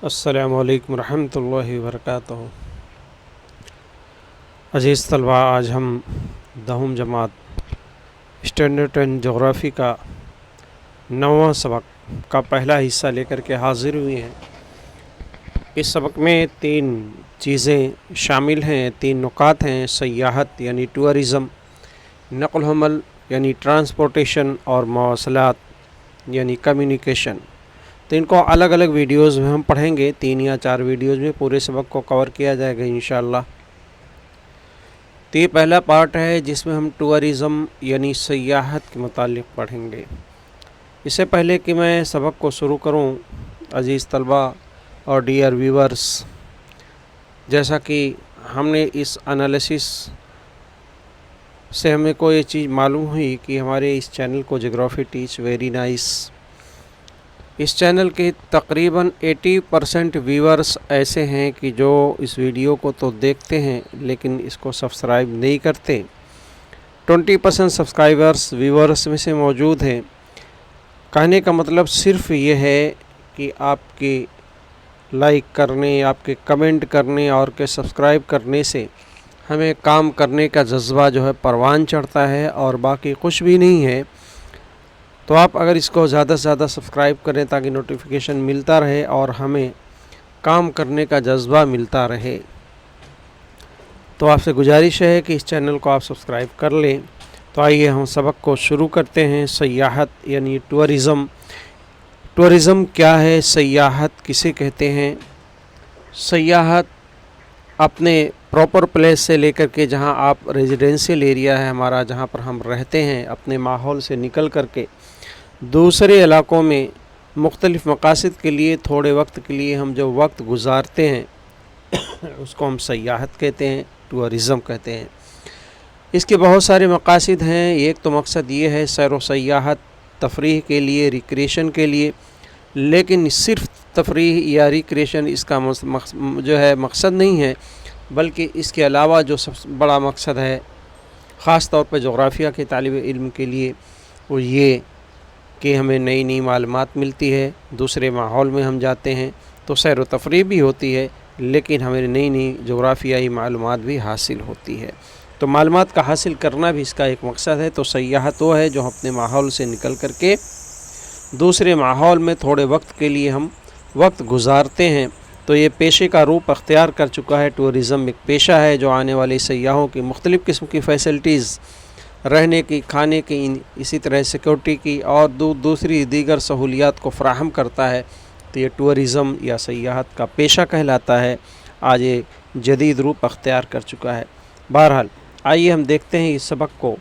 السلام علیکم ورحمۃ اللہ وبرکاتہ۔ عزیز طلباء، آج ہم دہم جماعت اسٹینڈرڈ اینڈ جغرافی کا 9واں سبق کا پہلا حصہ لے کر کے حاضر ہوئے ہیں۔ اس سبق میں 3 چیزیں شامل ہیں، 3 نکات ہیں: سیاحت یعنی ٹورزم، نقل و حمل یعنی ٹرانسپورٹیشن، اور مواصلات یعنی کمیونیکیشن۔ تو ان کو الگ الگ ویڈیوز میں ہم پڑھیں گے، 3 یا 4 ویڈیوز میں پورے سبق کو کور کیا جائے گا انشاءاللہ۔ تو یہ پہلا پارٹ ہے جس میں ہم ٹورزم یعنی سیاحت کے متعلق پڑھیں گے۔ اس سے پہلے کہ میں سبق کو شروع کروں، عزیز طلباء اور ڈیئر ویورز، جیسا کہ ہم نے اس انالیسس سے ہمیں کو یہ چیز معلوم ہوئی کہ ہمارے اس چینل کو جغرافی ٹیچ ویری نائس، اس چینل کے تقریباً 80% ویورز ایسے ہیں کہ جو اس ویڈیو کو تو دیکھتے ہیں لیکن اس کو سبسکرائب نہیں کرتے۔ 20% سبسکرائبرز ویورز میں سے موجود ہیں۔ کہنے کا مطلب صرف یہ ہے کہ آپ کے لائک کرنے، آپ کے کمنٹ کرنے اور کے سبسکرائب کرنے سے ہمیں کام کرنے کا جذبہ جو ہے پروان چڑھتا ہے، اور باقی کچھ بھی نہیں ہے۔ تو آپ اگر اس کو زیادہ سے زیادہ سبسکرائب کریں تاکہ نوٹیفیکیشن ملتا رہے اور ہمیں کام کرنے کا جذبہ ملتا رہے، تو آپ سے گزارش ہے کہ اس چینل کو آپ سبسکرائب کر لیں۔ تو آئیے ہم سبق کو شروع کرتے ہیں۔ سیاحت یعنی ٹورزم۔ ٹورزم کیا ہے؟ سیاحت کسے کہتے ہیں؟ سیاحت اپنے پراپر پلیس سے لے کر کے، جہاں آپ ریزیڈینشیل ایریا ہے ہمارا، جہاں پر ہم رہتے ہیں، اپنے ماحول سے نکل کر کے دوسرے علاقوں میں مختلف مقاصد کے لیے تھوڑے وقت کے لیے ہم جو وقت گزارتے ہیں اس کو ہم سیاحت کہتے ہیں، ٹورزم کہتے ہیں۔ اس کے بہت سارے مقاصد ہیں۔ ایک تو مقصد یہ ہے سیر و سیاحت، تفریح کے لیے، ریکریشن کے لیے، لیکن صرف تفریح یا ریکریشن اس کا جو ہے مقصد نہیں ہے، بلکہ اس کے علاوہ جو سب سے بڑا مقصد ہے خاص طور پہ جغرافیہ کے طالب علم کے لیے، وہ یہ کہ ہمیں نئی نئی معلومات ملتی ہے۔ دوسرے ماحول میں ہم جاتے ہیں تو سیر و تفریح بھی ہوتی ہے، لیکن ہمیں نئی نئی جغرافیائی معلومات بھی حاصل ہوتی ہے۔ تو معلومات کا حاصل کرنا بھی اس کا ایک مقصد ہے۔ تو سیاحت وہ ہے جو اپنے ماحول سے نکل کر کے دوسرے ماحول میں تھوڑے وقت کے لیے ہم وقت گزارتے ہیں۔ تو یہ پیشے کا روپ اختیار کر چکا ہے۔ ٹورزم ایک پیشہ ہے جو آنے والے سیاحوں کی مختلف قسم کی فیسلٹیز، رہنے کی، کھانے کی، اسی طرح سیکورٹی کی اور دوسری دیگر سہولیات کو فراہم کرتا ہے۔ تو یہ ٹورزم یا سیاحت کا پیشہ کہلاتا ہے۔ آج یہ جدید روپ اختیار کر چکا ہے۔ بہرحال آئیے ہم دیکھتے ہیں اس سبق کو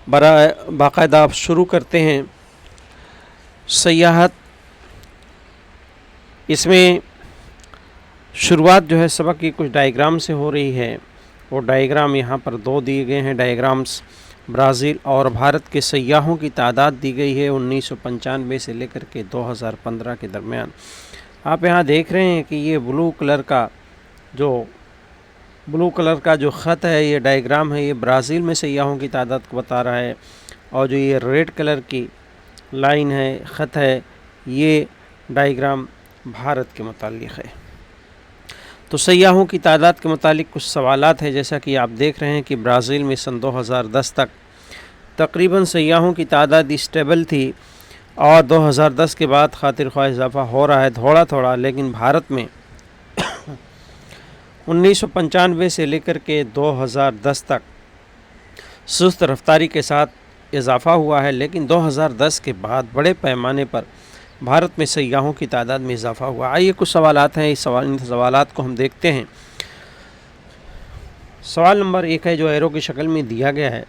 باقاعدہ شروع کرتے ہیں۔ سیاحت، اس میں شروعات جو ہے سبق کی کچھ ڈائیگرام سے ہو رہی ہے۔ وہ ڈائیگرام یہاں پر 2 دیے گئے ہیں ڈائیگرامز۔ برازیل اور بھارت کے سیاحوں کی تعداد دی گئی ہے 1995 سے لے کر کے 2015 کے درمیان۔ آپ یہاں دیکھ رہے ہیں کہ یہ بلو کلر کا جو خط ہے، یہ ڈائیگرام ہے، یہ برازیل میں سیاحوں کی تعداد کو بتا رہا ہے، اور جو یہ ریڈ کلر کی لائن ہے، خط ہے، یہ ڈائیگرام بھارت کے متعلق ہے۔ تو سیاحوں کی تعداد کے متعلق کچھ سوالات ہیں، جیسا کہ آپ دیکھ رہے ہیں کہ برازیل میں سن 2010 تک تقریباً سیاحوں کی تعداد اسٹیبل تھی، اور 2010 کے بعد خاطر خواہ اضافہ ہو رہا ہے تھوڑا تھوڑا، لیکن بھارت میں 1995 سے لے کر کے 2010 تک سست رفتاری کے ساتھ اضافہ ہوا ہے، لیکن 2010 کے بعد بڑے پیمانے پر بھارت میں سیاحوں کی تعداد میں اضافہ ہوا۔ آئیے کچھ سوالات ہیں، ان سوالات کو ہم دیکھتے ہیں۔ سوال نمبر 1 ہے جو ایرو کی شکل میں دیا گیا ہے۔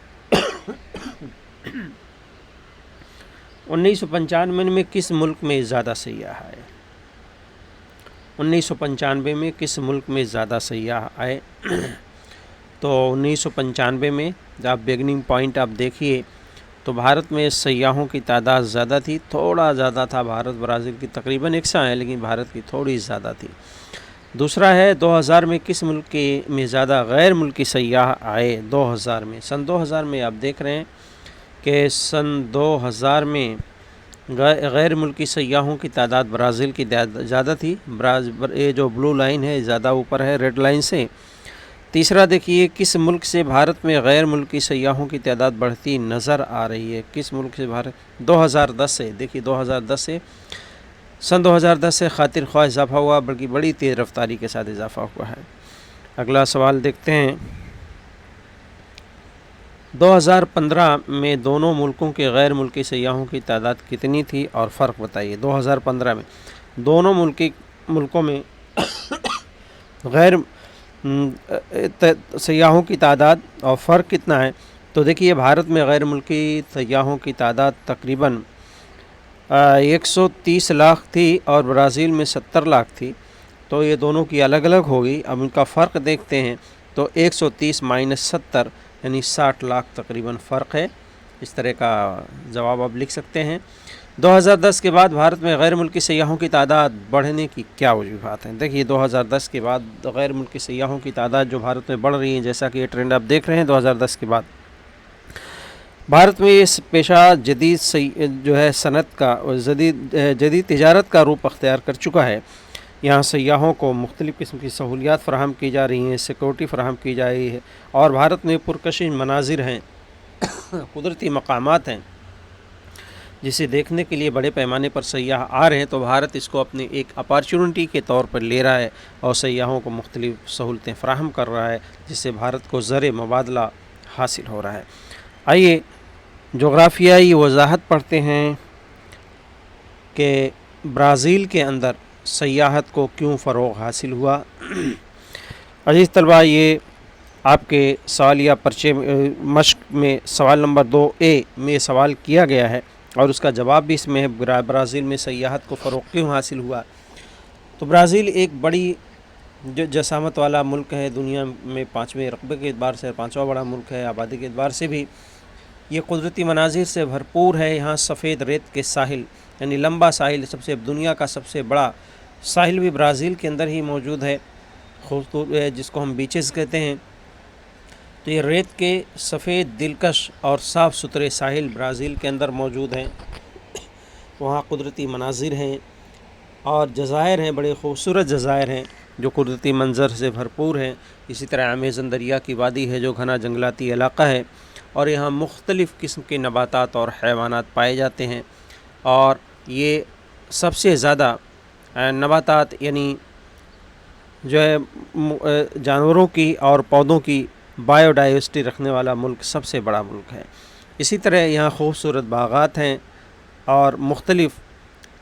1995 میں کس ملک میں زیادہ سیاح آئے؟ 1995 میں کس ملک میں زیادہ سیاح آئے؟ تو 1995 میں آپ بگننگ پوائنٹ آپ دیکھیے تو بھارت میں سیاحوں کی تعداد زیادہ تھی، تھوڑا زیادہ تھا، بھارت برازیل کی تقریباً یکساں ہے، لیکن بھارت کی تھوڑی زیادہ تھی۔ دوسرا ہے 2000 میں کس ملک میں زیادہ غیر ملکی سیاح آئے؟ 2000 میں، سن 2000 میں آپ دیکھ رہے ہیں کہ سن 2000 میں غیر ملکی سیاحوں کی تعداد برازیل کی زیادہ تھی، یہ جو بلو لائن ہے زیادہ اوپر ہے ریڈ لائن سے۔ تیسرا دیکھیے کس ملک سے بھارت میں غیر ملکی سیاحوں کی تعداد بڑھتی نظر آ رہی ہے، کس ملک سے بھارت 2010 سے، دیکھیے 2010 سے سن 2010 سے خاطر خواہ اضافہ ہوا، بلکہ بڑی تیز رفتاری کے ساتھ اضافہ ہوا ہے۔ اگلا سوال دیکھتے ہیں، 2015 میں دونوں ملکوں کے غیر ملکی سیاحوں کی تعداد کتنی تھی اور فرق بتائیے۔ 2015 میں دونوں ملکوں میں غیر سیاحوں کی تعداد اور فرق کتنا ہے، تو دیکھیے بھارت میں غیر ملکی سیاحوں کی تعداد تقریباً 130 لاکھ تھی اور برازیل میں 70 لاکھ تھی، تو یہ دونوں کی الگ الگ ہوگی۔ اب ان کا فرق دیکھتے ہیں تو 130 مائنس 70 یعنی 60 لاکھ تقریباً فرق ہے۔ اس طرح کا جواب آپ لکھ سکتے ہیں۔ 2010 کے بعد بھارت میں غیر ملکی سیاحوں کی تعداد بڑھنے کی کیا وجوہات ہیں؟ دیکھیے 2010 کے بعد غیر ملکی سیاحوں کی تعداد جو بھارت میں بڑھ رہی ہے، جیسا کہ یہ ٹرینڈ آپ دیکھ رہے ہیں 2010 کے بعد بھارت میں یہ پیشہ جدید جو ہے صنعت کا جدید تجارت کا روپ اختیار کر چکا ہے۔ یہاں سیاحوں کو مختلف قسم کی سہولیات فراہم کی جا رہی ہیں، سیکورٹی فراہم کی جا رہی ہے، اور بھارت میں پرکشش مناظر ہیں، قدرتی مقامات ہیں جسے دیکھنے کے لیے بڑے پیمانے پر سیاح آ رہے ہیں، تو بھارت اس کو اپنی ایک اپارچونٹی کے طور پر لے رہا ہے اور سیاحوں کو مختلف سہولتیں فراہم کر رہا ہے، جس سے بھارت کو زر مبادلہ حاصل ہو رہا ہے۔ آئیے جغرافیائی وضاحت پڑھتے ہیں کہ برازیل کے اندر سیاحت کو کیوں فروغ حاصل ہوا۔ عزیز طلباء، یہ آپ کے سوالیہ پرچے مشق میں سوال نمبر 2A میں سوال کیا گیا ہے اور اس کا جواب بھی اس میں ہے، برازیل میں سیاحت کو فروغ کیوں حاصل ہوا۔ تو برازیل ایک بڑی جو جسامت والا ملک ہے، دنیا میں 5ویں رقبے کے اعتبار سے 5واں بڑا ملک ہے، آبادی کے اعتبار سے بھی یہ قدرتی مناظر سے بھرپور ہے۔ یہاں سفید ریت کے ساحل یعنی لمبا ساحل، دنیا کا سب سے بڑا ساحل بھی برازیل کے اندر ہی موجود ہے، جس کو ہم بیچز کہتے ہیں۔ تو یہ ریت کے سفید دلکش اور صاف ستھرے ساحل برازیل کے اندر موجود ہیں۔ وہاں قدرتی مناظر ہیں اور جزائر ہیں، بڑے خوبصورت جزائر ہیں جو قدرتی منظر سے بھرپور ہیں۔ اسی طرح امیزن دریا کی وادی ہے جو گھنا جنگلاتی علاقہ ہے، اور یہاں مختلف قسم کے نباتات اور حیوانات پائے جاتے ہیں، اور یہ سب سے زیادہ نباتات یعنی جو ہے جانوروں کی اور پودوں کی بایو ڈائیورسٹی رکھنے والا ملک، سب سے بڑا ملک ہے۔ اسی طرح یہاں خوبصورت باغات ہیں اور مختلف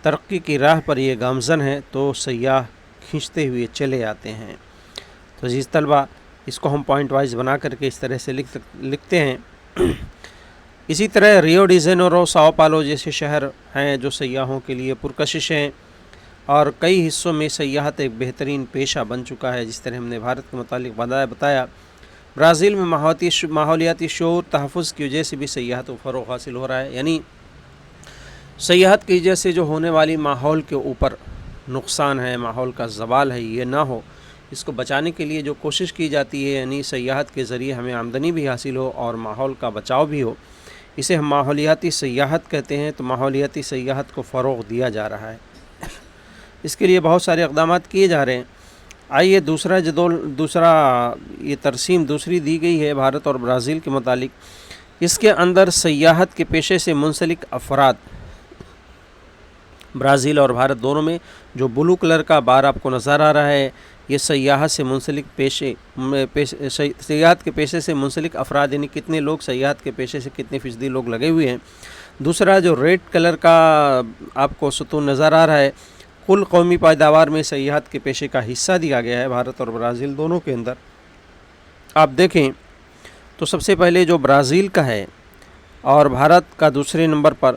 ترقی کی راہ پر یہ گامزن ہیں، تو سیاح کھینچتے ہوئے چلے آتے ہیں۔ تو عزیز طلبہ، اس کو ہم پوائنٹ وائز بنا کر کے اس طرح سے لکھتے ہیں۔ اسی طرح ریو ڈی جینیرو، ساؤ پالو جیسے شہر ہیں جو سیاحوں کے لیے پرکشش ہیں، اور کئی حصوں میں سیاحت ایک بہترین پیشہ بن چکا ہے۔ جس طرح ہم نے بھارت کے متعلق بتایا، برازیل میں ماحولیاتی شعور تحفظ کی وجہ سے بھی سیاحت کو فروغ حاصل ہو رہا ہے، یعنی سیاحت کی وجہ سے جو ہونے والی ماحول کے اوپر نقصان ہے، ماحول کا زوال ہے، یہ نہ ہو، اس کو بچانے کے لیے جو کوشش کی جاتی ہے، یعنی سیاحت کے ذریعے ہمیں آمدنی بھی حاصل ہو اور ماحول کا بچاؤ بھی ہو، اسے ہم ماحولیاتی سیاحت کہتے ہیں۔ تو ماحولیاتی سیاحت کو فروغ دیا جا رہا ہے، اس کے لیے بہت سارے اقدامات کیے جا رہے ہیں۔ آئیے دوسرا یہ ترسیم دوسری دی گئی ہے بھارت اور برازیل کے متعلق۔ اس کے اندر سیاحت کے پیشے سے منسلک افراد، برازیل اور بھارت دونوں میں جو بلو کلر کا بار آپ کو نظر آ رہا ہے، یہ سیاحت کے پیشے سے منسلک افراد، یعنی کتنے لوگ سیاحت کے پیشے سے کتنے فیصدی لوگ لگے ہوئے ہیں۔ دوسرا جو ریڈ کلر کا آپ کو ستون نظر آ رہا ہے، کل قومی پیداوار میں سیاحت کے پیشے کا حصہ دیا گیا ہے بھارت اور برازیل دونوں کے اندر۔ آپ دیکھیں تو سب سے پہلے جو برازیل کا ہے اور بھارت کا دوسرے نمبر پر،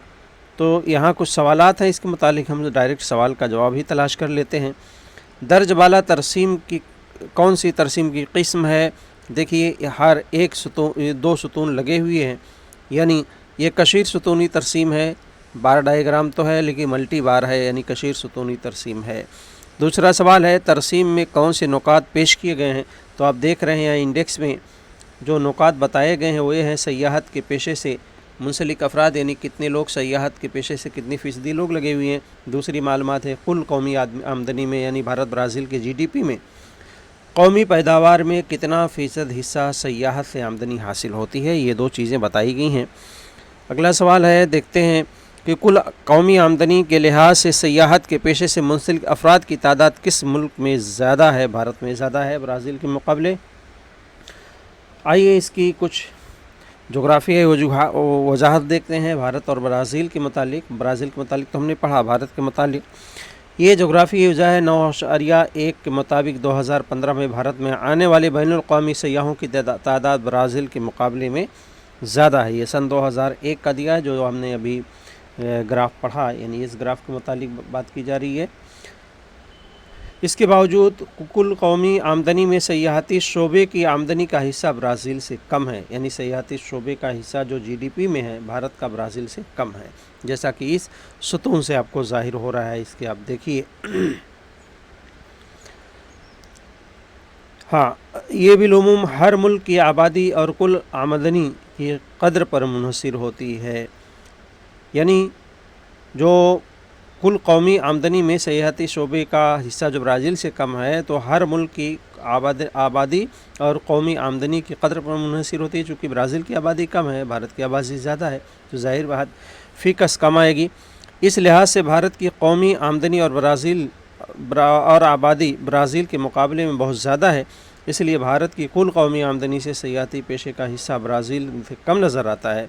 تو یہاں کچھ سوالات ہیں اس کے متعلق، ہم ڈائریکٹ سوال کا جواب ہی تلاش کر لیتے ہیں۔ درج بالا ترسیم کی کون سی ترسیم کی قسم ہے؟ دیکھیے ہر ایک دو ستون لگے ہوئے ہیں، یعنی یہ کثیر ستونی ترسیم ہے۔ بار ڈائیگرام تو ہے لیکن ملٹی بار ہے، یعنی کثیر ستونی ترسیم ہے۔ دوسرا سوال ہے ترسیم میں کون سے نکات پیش کیے گئے ہیں؟ تو آپ دیکھ رہے ہیں انڈیکس میں جو نکات بتائے گئے ہیں وہ یہ ہیں: سیاحت کے پیشے سے منسلک افراد یعنی کتنے لوگ سیاحت کے پیشے سے کتنی فیصدی لوگ لگے ہوئے ہیں۔ دوسری معلومات ہے کل قومی آمدنی میں یعنی بھارت برازیل کے جی ڈی پی میں قومی پیداوار میں کتنا فیصد حصہ سیاحت سے آمدنی حاصل ہوتی ہے، یہ 2 چیزیں بتائی گئی ہیں۔ اگلا سوال ہے، دیکھتے ہیں کہ کل قومی آمدنی کے لحاظ سے سیاحت کے پیشے سے منسلک افراد کی تعداد کس ملک میں زیادہ ہے؟ بھارت میں زیادہ ہے برازیل کے مقابلے۔ آئیے اس کی کچھ جغرافیائی وضاحت دیکھتے ہیں بھارت اور برازیل کے متعلق۔ برازیل کے متعلق تو ہم نے پڑھا، بھارت کے متعلق یہ جغرافیائی وجہ ہے 9.1 کے مطابق 2015 میں بھارت میں آنے والے بین الاقوامی سیاحوں کی تعداد برازیل کے مقابلے میں زیادہ ہے۔ یہ سن 2001 کا دیا ہے جو ہم نے ابھی گراف پڑھا، یعنی اس گراف کے متعلق بات کی جا رہی ہے۔ اس کے باوجود کل قومی آمدنی میں سیاحتی شعبے کی آمدنی کا حصہ برازیل سے کم ہے، یعنی سیاحتی شعبے کا حصہ جو جی ڈی پی میں ہے بھارت کا برازیل سے کم ہے، جیسا کہ اس ستون سے آپ کو ظاہر ہو رہا ہے۔ اس کے آپ دیکھیے ہاں، یہ بالعموم ہر ملک کی آبادی اور کل آمدنی کی قدر پر منحصر ہوتی ہے، یعنی جو کل قومی آمدنی میں سیاحتی شعبے کا حصہ جو برازیل سے کم ہے تو ہر ملک کی آبادی اور قومی آمدنی کی قدر پر منحصر ہوتی ہے۔ چونکہ برازیل کی آبادی کم ہے، بھارت کی آبادی زیادہ ہے، تو ظاہر بات فی کس کم آئے گی۔ اس لحاظ سے بھارت کی قومی آمدنی اور آبادی برازیل کے مقابلے میں بہت زیادہ ہے، اس لیے بھارت کی کل قومی آمدنی سے سیاحتی پیشے کا حصہ برازیل سے کم نظر آتا ہے۔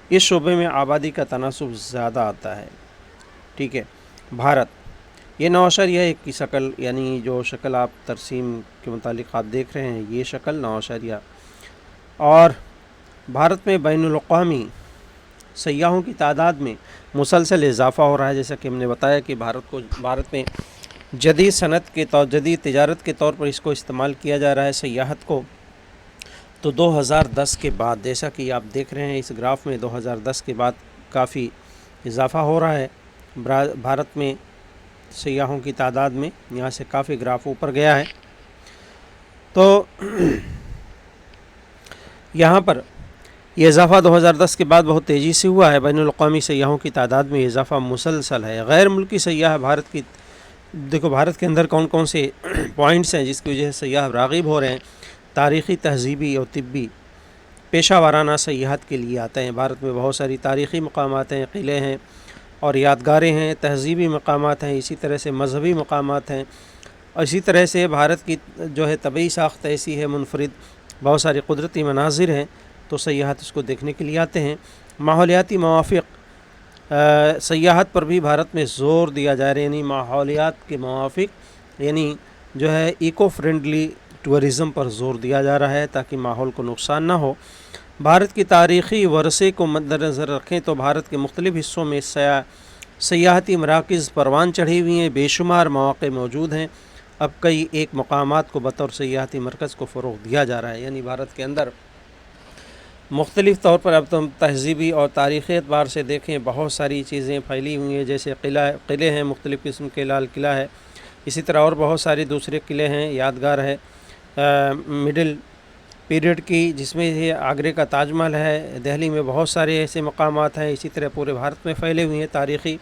اس شعبے میں آبادی کا تناسب زیادہ آتا ہے۔ ٹھیک ہے، بھارت یہ 9.1 کی شکل، یعنی جو شکل آپ ترسیم کے متعلق آپ دیکھ رہے ہیں یہ شکل 9.، اور بھارت میں بین الاقوامی سیاحوں کی تعداد میں مسلسل اضافہ ہو رہا ہے۔ جیسا کہ ہم نے بتایا کہ بھارت میں جدید صنعت کے طور جدید تجارت کے طور پر اس کو استعمال کیا جا رہا ہے سیاحت کو، تو 2010 کے بعد جیسا کہ آپ دیکھ رہے ہیں اس گراف میں 2010 کے بعد کافی اضافہ ہو رہا ہے بھارت میں سیاحوں کی تعداد میں، یہاں سے کافی گراف اوپر گیا ہے۔ تو یہاں پر یہ اضافہ 2010 کے بعد بہت تیزی سے ہوا ہے، بین الاقوامی سیاحوں کی تعداد میں اضافہ مسلسل ہے۔ غیر ملکی سیاح بھارت کے اندر کون کون سے پوائنٹس ہیں جس کی وجہ سے سیاح راغب ہو رہے ہیں؟ تاریخی، تہذیبی اور طبی پیشہ ورانہ سیاحت کے لیے آتے ہیں۔ بھارت میں بہت ساری تاریخی مقامات ہیں، قلعے ہیں اور یادگاریں ہیں، تہذیبی مقامات ہیں، اسی طرح سے مذہبی مقامات ہیں، اور اسی طرح سے بھارت کی جو ہے طبعی ساخت ایسی ہے منفرد، بہت سارے قدرتی مناظر ہیں، تو سیاحت اس کو دیکھنے کے لیے آتے ہیں۔ ماحولیاتی موافق سیاحت پر بھی بھارت میں زور دیا جا رہا ہے، یعنی ماحولیات کے موافق یعنی جو ہے ایکو فرینڈلی ٹورزم پر زور دیا جا رہا ہے تاکہ ماحول کو نقصان نہ ہو۔ بھارت کی تاریخی ورثے کو مد نظر رکھیں تو بھارت کے مختلف حصوں میں سیاحتی مراکز پروان چڑھی ہوئی ہیں، بے شمار مواقع موجود ہیں۔ اب کئی ایک مقامات کو بطور سیاحتی مرکز کو فروغ دیا جا رہا ہے، یعنی بھارت کے اندر مختلف طور پر اب تم تہذیبی اور تاریخی اعتبار سے دیکھیں بہت ساری چیزیں پھیلی ہوئی ہیں، جیسے قلعے ہیں، مختلف قسم کے لال قلعہ ہے، اسی طرح اور بہت سارے دوسرے قلعے ہیں، یادگار ہے مڈل پیریڈ کی، جس میں یہ آگرے کا تاج محل ہے، دہلی میں بہت سارے ایسے مقامات ہیں، اسی طرح پورے بھارت میں پھیلے ہوئے ہیں تاریخی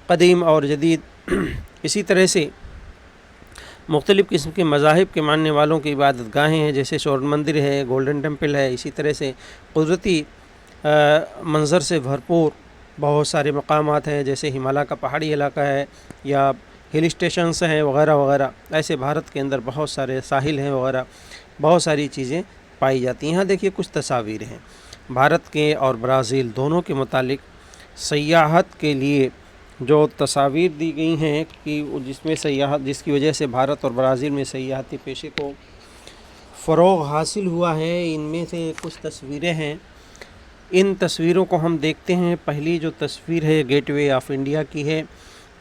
قدیم اور جدید۔ اسی طرح سے مختلف قسم کے مذاہب کے ماننے والوں کی عبادت گاہیں ہیں، جیسے سورن مندر ہے، گولڈن ٹیمپل ہے، اسی طرح سے قدرتی منظر سے بھرپور بہت سارے مقامات ہیں، جیسے ہمالیہ کا پہاڑی علاقہ ہے یا ہل اسٹیشنز ہیں وغیرہ وغیرہ۔ ایسے بھارت کے اندر بہت سارے ساحل ہیں وغیرہ، بہت ساری چیزیں پائی جاتی ہیں۔ یہاں دیکھیے کچھ تصاویر ہیں بھارت کے اور برازیل دونوں کے متعلق سیاحت کے لیے جو تصاویر دی گئی ہیں کہ جس کی وجہ سے بھارت اور برازیل میں سیاحتی پیشے کو فروغ حاصل ہوا ہے، ان میں سے کچھ تصویریں ہیں۔ ان تصویروں کو ہم دیکھتے ہیں۔ پہلی جو تصویر ہے گیٹ وے آف انڈیا کی ہے،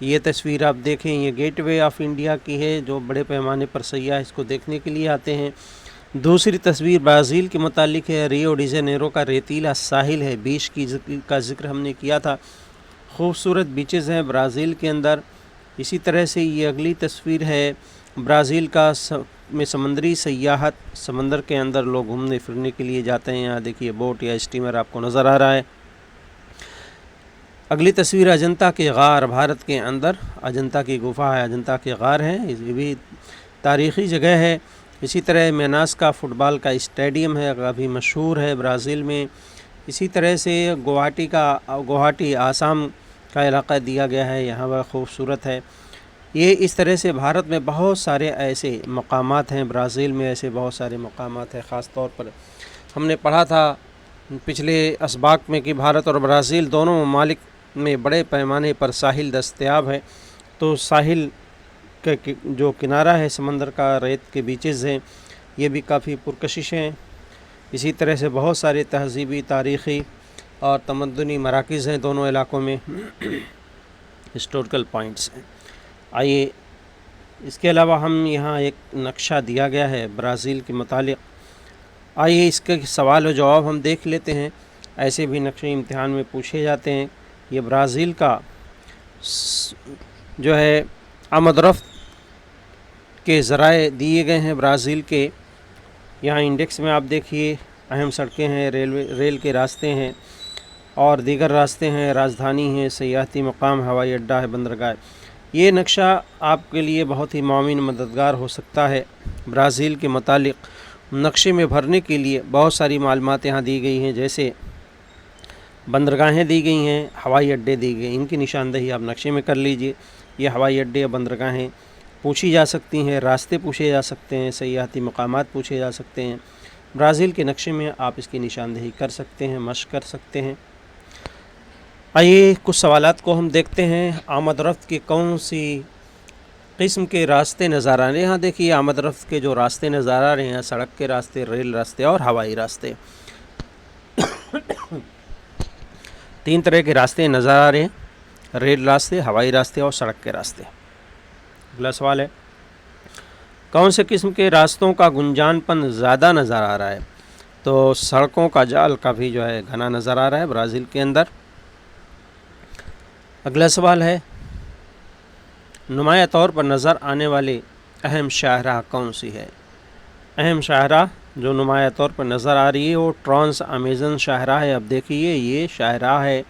یہ تصویر آپ دیکھیں، یہ گیٹ وے آف انڈیا کی ہے جو بڑے پیمانے پر سیاح اس کو دیکھنے کے لیے آتے ہیں۔ دوسری تصویر برازیل کے متعلق ہے، ریو ڈی جنیرو کا ریتیلا ساحل ہے، بیچ کا ذکر ہم نے کیا تھا، خوبصورت بیچز ہیں برازیل کے اندر۔ اسی طرح سے یہ اگلی تصویر ہے برازیل میں سمندری سیاحت، سمندر کے اندر لوگ گھومنے پھرنے کے لیے جاتے ہیں۔ یہاں دیکھیے بوٹ یا اسٹیمر آپ کو نظر آ رہا ہے۔ اگلی تصویر اجنتا کے غار، بھارت کے اندر اجنتا کی گفا ہے، اجنتا کے غار ہیں، یہ بھی تاریخی جگہ ہے۔ اسی طرح میناس کا فٹ بال کا اسٹیڈیم ہے، کافی مشہور ہے برازیل میں۔ اسی طرح سے گوہاٹی آسام کا علاقہ دیا گیا ہے، یہاں وہ خوبصورت ہے۔ یہ اس طرح سے بھارت میں بہت سارے ایسے مقامات ہیں، برازیل میں ایسے بہت سارے مقامات ہیں۔ خاص طور پر ہم نے پڑھا تھا پچھلے اسباق میں کہ بھارت اور برازیل دونوں ممالک میں بڑے پیمانے پر ساحل دستیاب ہے، تو ساحل کے جو کنارہ ہے سمندر کا، ریت کے بیچز ہیں، یہ بھی کافی پرکشش ہیں۔ اسی طرح سے بہت سارے تہذیبی، تاریخی اور تمدنی مراکز ہیں دونوں علاقوں میں، ہسٹوریکل پوائنٹس ہیں۔ آئیے اس کے علاوہ ہم یہاں ایک نقشہ دیا گیا ہے برازیل کے متعلق، آئیے اس کے سوال و جواب ہم دیکھ لیتے ہیں۔ ایسے بھی نقشے امتحان میں پوچھے جاتے ہیں۔ یہ برازیل کا جو ہے آمد و رفت کے ذرائع دیے گئے ہیں برازیل کے۔ یہاں انڈیکس میں آپ دیکھیے اہم سڑکیں ہیں، ریل کے راستے ہیں اور دیگر راستے ہیں، راجدھانی ہیں، سیاحتی مقام، ہوائی اڈہ ہے، بندرگاہ۔ یہ نقشہ آپ کے لیے بہت ہی معاون مددگار ہو سکتا ہے۔ برازیل کے متعلق نقشے میں بھرنے کے لیے بہت ساری معلومات یہاں دی گئی ہیں، جیسے بندرگاہیں دی گئی ہیں، ہوائی اڈے دی گئے ہیں، ان کی نشاندہی آپ نقشے میں کر لیجئے۔ یہ ہوائی اڈے یا بندرگاہیں پوچھی جا سکتی ہیں، راستے پوچھے جا سکتے ہیں، سیاحتی مقامات پوچھے جا سکتے ہیں۔ برازیل کے نقشے میں آپ اس کی نشاندہی کر سکتے ہیں، مشق کر سکتے ہیں۔ آئیے کچھ سوالات کو ہم دیکھتے ہیں۔ آمد رفت کی کون سی قسم کے راستے نظر آ رہے ہیں؟ یہاں دیکھیے آمد رفت کے جو راستے نظر آ رہے ہیں، سڑک کے راستے، ریل راستے اور ہوائی راستے، 3 طرح کے راستے نظر آ رہے ہیں، ریل راستے، ہوائی راستے اور سڑک کے راستے۔ اگلا سوال ہے، کون سے قسم کے راستوں کا گنجان پن زیادہ نظر آ رہا ہے؟ تو سڑکوں کا جال کافی جو ہے گھنا نظر آ رہا ہے برازیل کے اندر۔ اگلا سوال ہے، نمایاں طور پر نظر آنے والے اہم شاہراہ کون سی ہے؟ اہم شاہراہ جو نمایاں طور پر نظر آ رہی ہے وہ ٹرانس امیزن شاہراہ ہے۔ اب دیکھیے یہ شاہراہ ہے،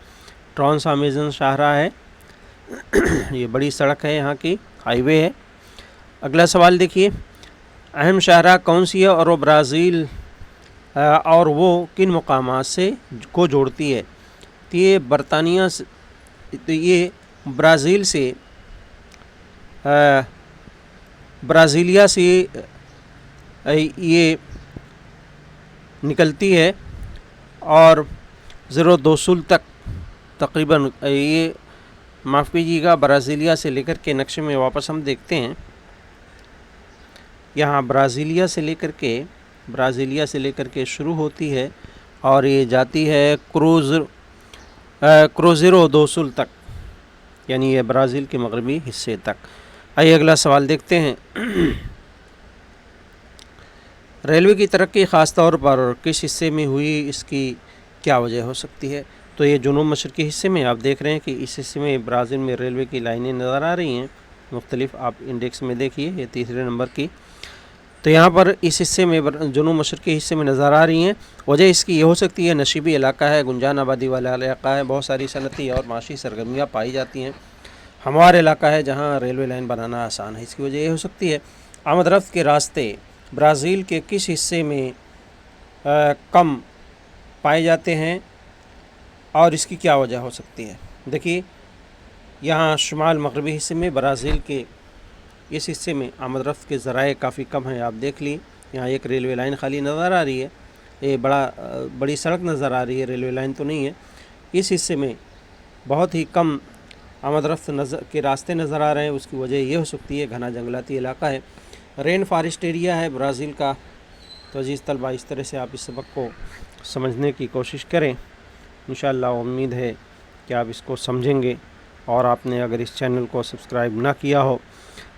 ٹرانس امیزن شاہراہ ہے، یہ بڑی سڑک ہے، یہاں کی ہائی وے ہے۔ اگلا سوال دیکھیے، اہم شاہراہ کون سی ہے اور وہ برازیل اور وہ کن مقامات سے کو جوڑتی ہے؟ تو یہ برطانیہ سے، تو یہ برازیل سے، برازیلیا سے یہ نکلتی ہے اور زیرو دوسل تک تقریباً، یہ معاف کیجیے گا، برازیلیا سے لے کر کے نقشے میں واپس ہم دیکھتے ہیں، یہاں برازیلیا سے لے کر کے شروع ہوتی ہے اور یہ جاتی ہے کروزیرو دوسل تک، یعنی یہ برازیل کے مغربی حصے تک۔ آئیے اگلا سوال دیکھتے ہیں، ریلوے کی ترقی خاص طور پر کس حصے میں ہوئی، اس کی کیا وجہ ہو سکتی ہے؟ تو یہ جنوب مشرقی حصے میں آپ دیکھ رہے ہیں کہ اس حصے میں برازیل میں ریلوے کی لائنیں نظر آ رہی ہیں مختلف، آپ انڈیکس میں دیکھیے یہ 3 نمبر کی، تو یہاں پر اس حصے میں جنوب مشرقی حصے میں نظر آ رہی ہیں۔ وجہ اس کی یہ ہو سکتی ہے نشیبی علاقہ ہے، گنجان آبادی والا علاقہ ہے، بہت ساری صنعتی اور معاشی سرگرمیاں پائی جاتی ہیں، ہموار علاقہ ہے جہاں ریلوے لائن بنانا آسان ہے، اس کی وجہ یہ ہو سکتی ہے۔ آمد رفت کے راستے برازیل کے کس حصے میں کم پائے جاتے ہیں اور اس کی کیا وجہ ہو سکتی ہے؟ دیکھیے یہاں شمال مغربی حصے میں، برازیل کے اس حصے میں آمد رفت کے ذرائع کافی کم ہیں۔ آپ دیکھ لی یہاں ایک ریلوے لائن خالی نظر آ رہی ہے، یہ بڑی سڑک نظر آ رہی ہے، ریلوے لائن تو نہیں ہے۔ اس حصے میں بہت ہی کم آمد رفت کے راستے نظر آ رہے ہیں، اس کی وجہ یہ ہو سکتی ہے گھنا جنگلاتی علاقہ ہے، رین فارسٹ ایریا ہے برازیل کا۔ تو عزیز طلبہ، اس طرح سے آپ اس سبق کو سمجھنے کی کوشش کریں، انشاءاللہ امید ہے کہ آپ اس کو سمجھیں گے۔ اور آپ نے اگر اس چینل کو سبسکرائب نہ کیا ہو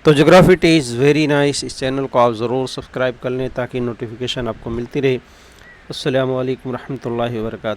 تو جغرافی ٹی از ویری نائس، اس چینل کو آپ ضرور سبسکرائب کر لیں تاکہ نوٹیفیکیشن آپ کو ملتی رہے۔ السلام علیکم ورحمۃ اللہ وبرکاتہ۔